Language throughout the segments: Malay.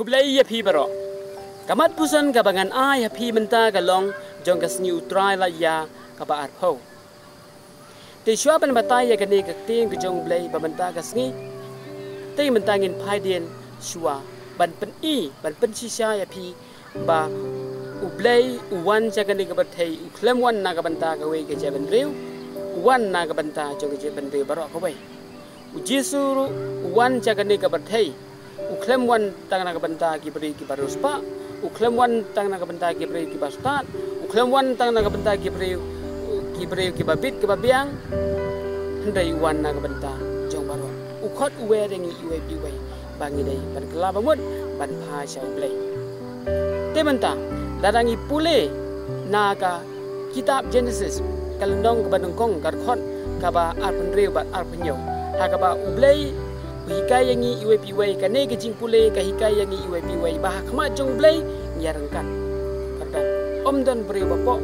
Blei ya pi Baroh. Kamat pusan kabangan ai ya pi menta kalong jong kasni utrai la ya kaba arpau. Te shua ban batai ya kane kakting kejong Blei bamenta kasni. Te mentangin paidien shua ban pen shisha ya pi ba Blei uwan jagani kabatai uklem wan na kabanta kawe ke jaban riu wan na kabanta jong ke jaban riu Baroh kawe. Ujisuru uwan jagani kabatai uklem wan tang na kabanta ki beri ki baruspa uklem wan tang na kabanta ki beri ki bastat uklem wan tang na kabanta ki beri ki babit ki babiang hendai wan na kabanta jong Baroh ukot uwe rengi iwe piwe bangi dai ban kelaba mut ban pha shau Blei tementa darangi pule naga kitab Genesis kalendong kabandongkong karkhot kaba arpen riu bat arpenyo hakaba Blei hikai yang iwe piwe kane kejing pule ka hikai yang iwe piwe bah khama jong Blei nyarangkan kardan om don beriu bapo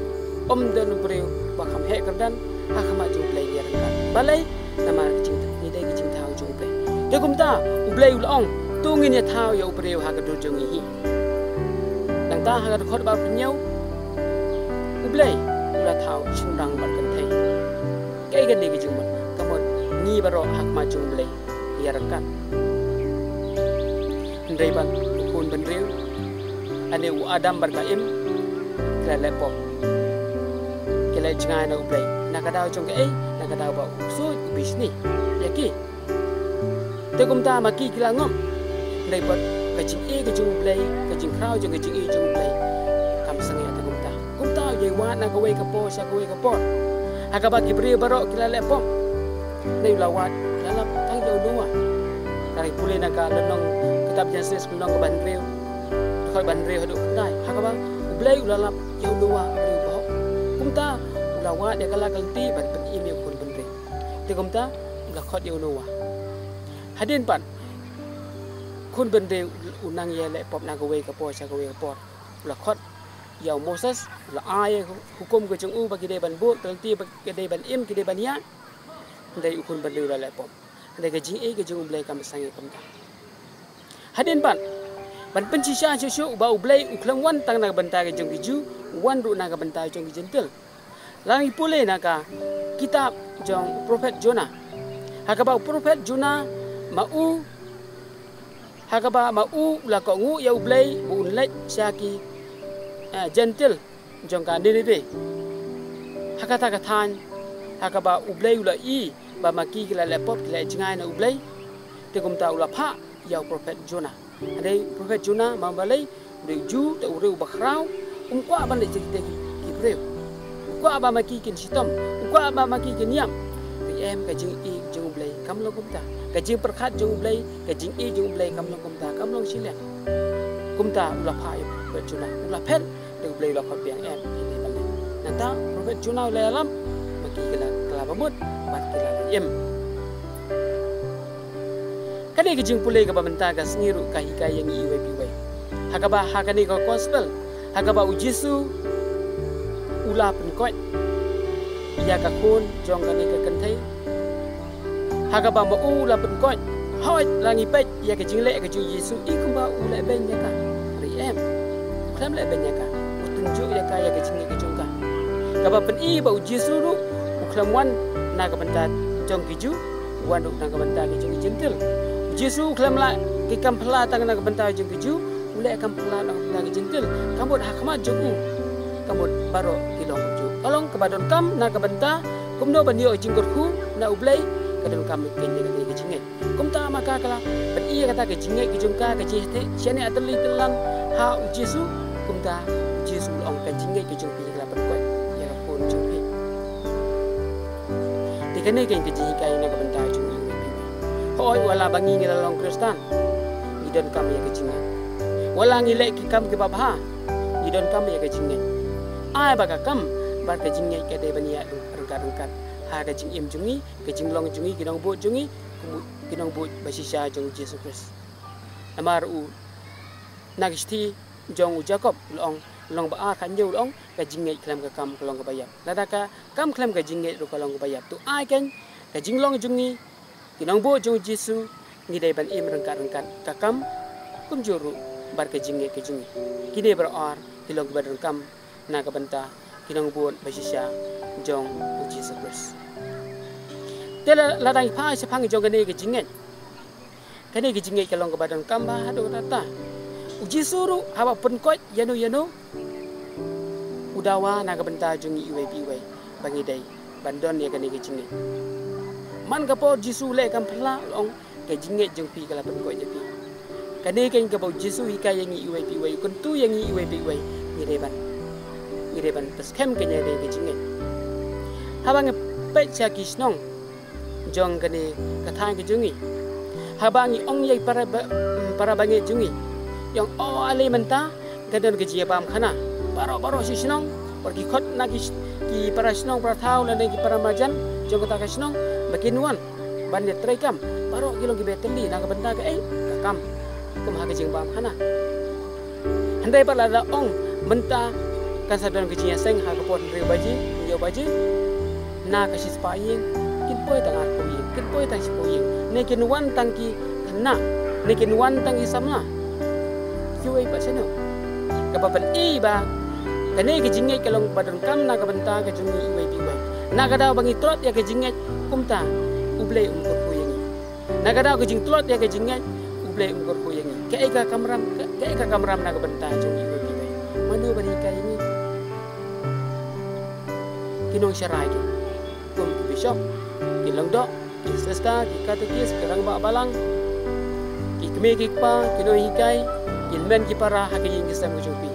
om don beriu bakham he kardan ha khama jong Blei nyarangkan balai nama kejing ni dai kejing thau jong Blei de kumta Blei ulong tungin ya thau ya beriu ha kadul jong hi nang ta ha khot ba penyau Blei ula thau chungrang bat kan thai kai gan ni kejing mon kamon ni Baroh hak ma jong Blei yarangkan hendai ban ukun ban riu ane u adam ban kaim kala lepop kala jangai na Blei nakadau jong ke nakadau ba usut bisni yaki tegumta maki kila ngom hendai bat kajing kajing Blei kajing krau jong kajing jong Blei kam sangai tegumta kumta ye wa na gawe kapo sya gawe kapo hakaba kibri Baroh kila lepop nei lawat dalam tang jauh dua dari pulih naga lenong kitab Genesis lenong ke bandriu khoi bandriu haduk dai hakaba Blei ulalap jauh dua riu boh kumta ulawa dia kala kalti ban pen email kun bandriu te kumta ula khot jauh dua hadin pan kun bandriu unang ye le pop naga we kapo cha gawe kapo ula khot yau Moses ula ai hukum ke jong u bagi de ban bu kalti bagi de ban im ke de ban ya dari ukun bandriu la lepop dari kajing kajing Blei kam sangi kamta hadin ban penci sya syusyu ba Blei uklang wan tang na banta kajing kiju wan ru na banta jong jentel langi pule naka kitab jong prophet Jonah hakaba prophet Jonah mau la ko ngu ya Blei bu lek syaki jentel jong ka Ninive hakata kathan hakaba Blei ula ba maki kila lepop kila jangai na Blei te kumta ula pha yau prophet Jonah adai prophet Jonah ma balai de ju te ureu bakrau kwa ban de jite ki breu kwa ba maki kin sitom kwa ba maki kin yam ri em ka jing jong Blei kam lo kumta ka jing perkhat jong Blei ka jing jong Blei kam lo kumta kam lo sile kumta ula pha yau prophet Jonah ula phet de Blei lo khot biang em ni ban nanta prophet Jonah le alam maki kila kala bamut bat kila em kani kejing pulai ka bamenta ka sengiru ka hikai yang iwe piwe hakaba hakani ka gospel hakaba ujisu ula penkot ia ka kun jong kani ka kentai hakaba ma ula penkot hoi langi pet ia ka jingle ka ju Yesu ikumba ula ben ya ka ri em klam le ben ya ka utunjuk ya ka jingle ka jongka ka pen i ba ujisu ru uklam wan na ka benta jong kiju wan ru na ka benta ka jong jentel Yesu klam la ki kampla tang na ka benta jong kiju ule kampla na ka jentel kamot hakma jogu kamot Baroh kilong ju kalong ka badon kam na ka benta kumno banyo jingkorku na Blei kadon kam kenya ka jinge kumta maka kala ban iya kata ka jinge ki jongka ka jihte siane atli telan ha Yesu kumta Yesu ong ka jinge ki jong pi la ban ko ya ka pun jong pi kene ke ji kai na ka banta chung ni hoi wala bangi ngi long Kristen ni don kam ya ke jinge wala ngi le ki kam ke babha ni don kam ya ke jinge ai ba ka kam ba ka jinge ke de bania rengkat ha ka jing im jungi ke jing long jungi kinong bo jungi kinong bo basisha jong Jesus Christ amar u nagisti jong Jacob long ba khan jeu long ka jinge klam ka kam long ka bayap ladaka kam klam ka jinge ru ka long ka bayap tu ai kan ka jinglong jungi kinong bo jong Jesu ngi dai ban im rengkat ka kam kum juru bar ke jinge kini beror kilong badon kam na ka banta kinong buat basisya jong Jesus Christ tela ladang pa sa pang jong kani ke jinge kalong ka badon kam ba hado rata uji suru haba penkot yanu udawa na ka banta jong iwe bangi dai bandon ya kani ke jinge man ka po jisu le kam phala long ke jinge jong pi kala penkot jepi kani kan ka po jisu hikai yang iwe kun tu yang iwe ngireban peskem kenya de ke jinge habang pe cha kisnong jong kani kathang ke jungi habangi ong yai para bangi jungi yang ale menta gadon ke jiabam khana baro si snong pergi khot na ki para snong para thau la ki para majan jong kata ka snong bakinuan ban le trekam baro kilong ki beteli na ka benda ka kam kum ha ke jiabam khana handai pala la ong menta kan sadon ke jiya seng ha ka pon re baji na ka sis payin kin poi tang ar poi kin poi tang poi ne kin wan tang ki na ne kin wan tang ki samna kiwai pa seno ka pa ban i ba kane ke jingai kalong badon kam na ka banta ka jungi iwai piwai na ka daw bangi trot ya ke jingai kumta ublei kor poyengi na ka daw ke jing trot ya ke jingai ublei kor poyengi ke ka kamram na ka banta jungi iwai piwai manu bari ka ini kinong syarai ki kum bishop ki langdo ki sesta ki katekis ki rang ba balang ki kme ki pa kinong hikai ki men ki para haki ing kisam ujupi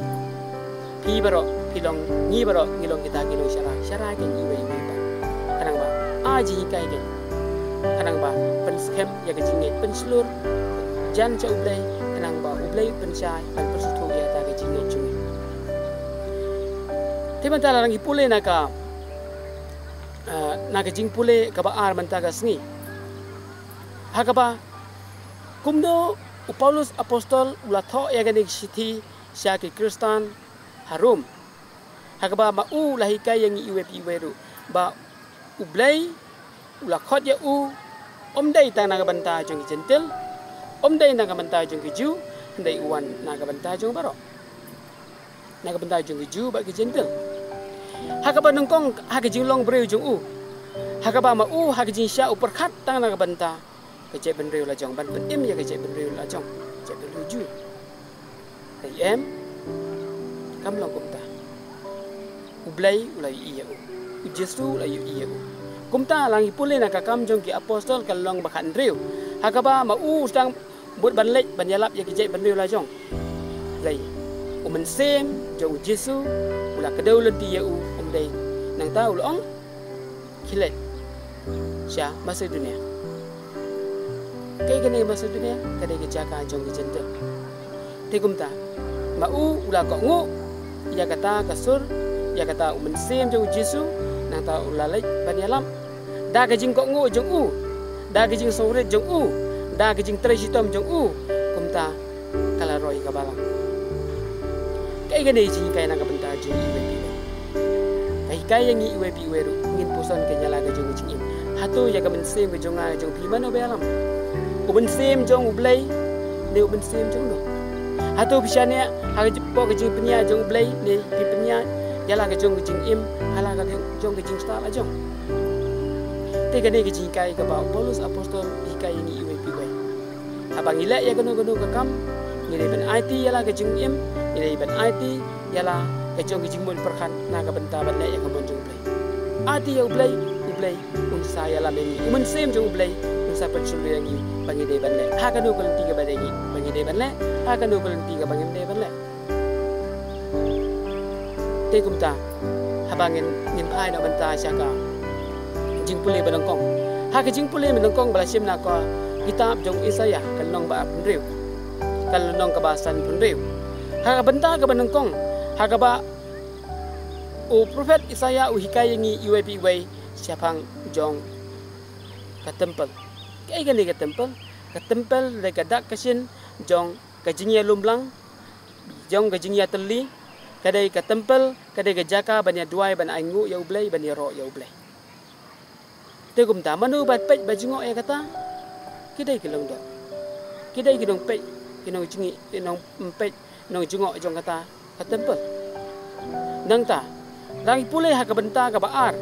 pi baro kilong ni baro ngilong kita kinong syarai ki iwe ba kanang ba aji hikai ki kanang ba pen scam ya ke jinge pen slur jan cha ublei kanang ba ublei pen chai pen persutu ya ta ke jinge jungi teman tala rangi pule naga jing pule kaba ar mentaga sngi hakaba kumdo Paulus apostol ulatho yaganik sithi syaki Kristan harum hakaba ma u lahikai yang iwe piweru ba ublei ulakhot ya omdai ta naga banta jong gentle omdai naga banta jong ju ndai uwan naga banta jong baro naga banta jong ju ba ke gentle hakaba nungkong hakajing long breu jong hakaba ma hakajing sya uperkhat tang na banta kece benreu la jong ban penim ya kece benreu la jong kece benreu ju em kam long kumta ublai ulai iya jesu la yu iya kumta lang ipule na kakam jong ki apostol kalong bakhan reu hakaba ma sedang buat banlek banyalap ya kece benreu la jong lai umen sem jong jesu ula kedau lenti ya omdai nang tahu long kilet sya masa dunia kai kene masa dunia kadai ke jaka jong ke jente tegumta ma ula ko ngu ya kata kasur ya kata umen sem jong jesu nang tahu lalai banyalam da ke jing ko ngu jong da ke jing sore jong da ke jing tresitom jong kumta kala roi ka balang kai kene jing kai na ka benta jong iwe kai yang iwe piweru ngin pusan ke nyala ke jong jing hatu ya ka bensem ke jong a jong pi mano belam uben sem jong ublei ne uben sem jong no hatu bisane ha ke po ke jing penya jong ublei ne pi penya yala ke jong jing im hala ke jong ke jing sta la jong te ke ne ke jing kai ka ba Paulus apostol kai yang iwe piwe abang ile ya ke no ke kam ngire ben IT yala ke jing im ngire ben IT yala kejong kijing mun perkan naga benta benda yang kamu jong play ati ya ublay un saya la mengi mun sem jong ublay un sa pensul yang ni bangi de banle ha ka no kulen tiga badengi bangi de banle ha ka no kulen tiga bangi de banle te kumta habangin ngin ai na benta syaka jing pule balangkong ha ka jing pule balangkong balasim na ko kitab jong Isaya kalong ba penriu kalong kabasan penriu ha ka benta ka balangkong hakaba prophet Isaya hikai ngi UAP way siapang jong ka temple kai gani ka temple le ka dak kasin jong ka jingya lumblang jong ka jingya teli kadai ka temple kadai ka jaka banya duai ban aingu ya ublai banya ro ya ublai te gum ta manu bat pej bajingo ya kata kidai kilong do kidai kidong pej kinong jingi kinong empet nong jengok jong kata tempel nang ta rang pule ha ka benta ka baar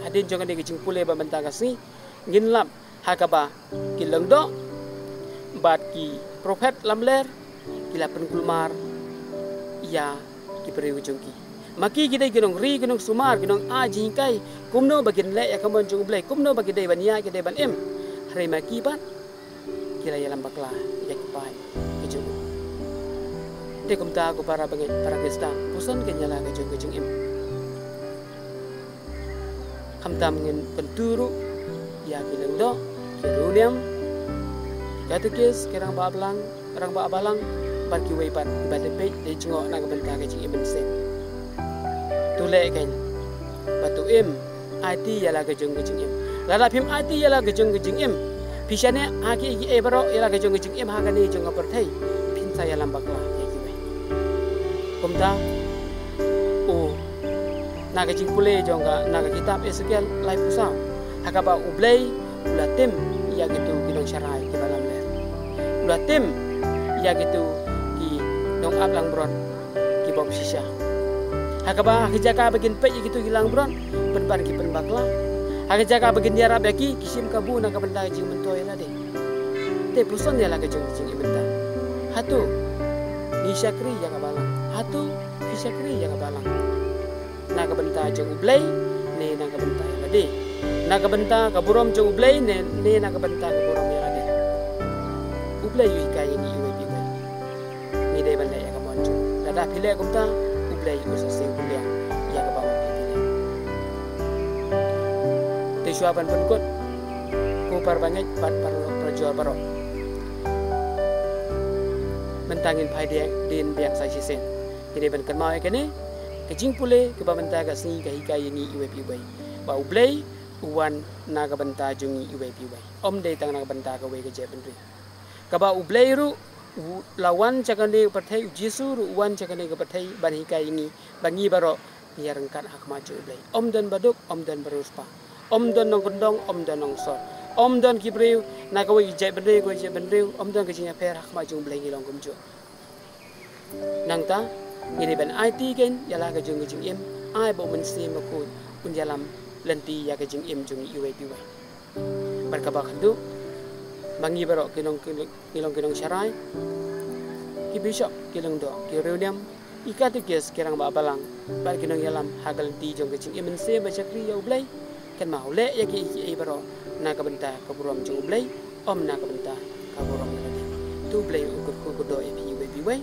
hadin jong ni jing pule ba benta ka si ngin lap ha ka ba ki leng do bat ki prophet lamler kila penkulmar ya ki periu jong ki maki gidai ginong ri ginong sumar ginong a jingkai kumno bagin le ya kamon jong blai kumno bagi dai ban ya ki dai ban em hari maki bat kila ya lambakla ya ki pai ki jong te kumta ko para bangai para Kristen pusan ke nyala ke jong im kamtam ngin penturu ya kileng do kiruniam katekis kirang ba abalang par ki weipan batepe de jingo nang benta ke jing im sen tule ken batu im ati yala ke jong im lala phim ati yala ke jong im pisane aki e baro yala ke jong im ha ka ni jong perthai phin saya lambakla kumta naga jing pule jongga naga kitab Ezekiel lai pusa hakaba ublei ulatim ya gitu kinong syarai ki balam ler ulatim ya gitu ki nong ablang bron ki bom sisa hakaba hijaka bagin pe gitu hilang bron penpan ki penbakla hijaka bagin diara baki kisim kabu naga benda jing mentoy la de te puson ya laga jong ibenta hatu ni syakri ya kabalang hatu fisyakri ya kabalang naga benta jong ublei ne naga benta ya lade naga benta kaburom jong ublei ne naga benta kaburom ya lade ublei yu kai ni yu bi kai ni dai banda ya kamon jong dada phile kumta ublei yu sa se ublei ya ka bawa phile te shuaban penkut ku par bangai pat par perjual Baroh mentangin pai dia din biang sai sisen ini ban kan mau ke ni kejing pule ke banta ka sini ka hikai ni iwe pibai ba ublei uwan naga banta jungi iwe pibai om dei tang naga banta ka we ke je benri ka ba ublei ru lawan cakane perthai Jesu ru uwan cakane ka perthai ban hikai ni bangi Baroh biar rengkat hak maju ublei om dan baduk om dan beruspa om dan nong kendong om dan nong sot om dan kibreu naga we je benri ko je benri om dan ke jinya per hak maju ublei ngilong kumju nang ta ini ban IT kan yala ka jung im ai bo men sim ko kun jalam lenti ya ka jung im jung iwe piwa berkaba khandu bangi Baroh kilong syarai ki bishop kilong do ki reuniam ikat kes kirang ba balang bar kilong yalam hagal ti jung ka jung im se ba chakri ya ublai kan mau le ya ki Baroh na ka benta ka burom jung ublai om na ka benta ka burom ya tu ublai ukur ko do e piwe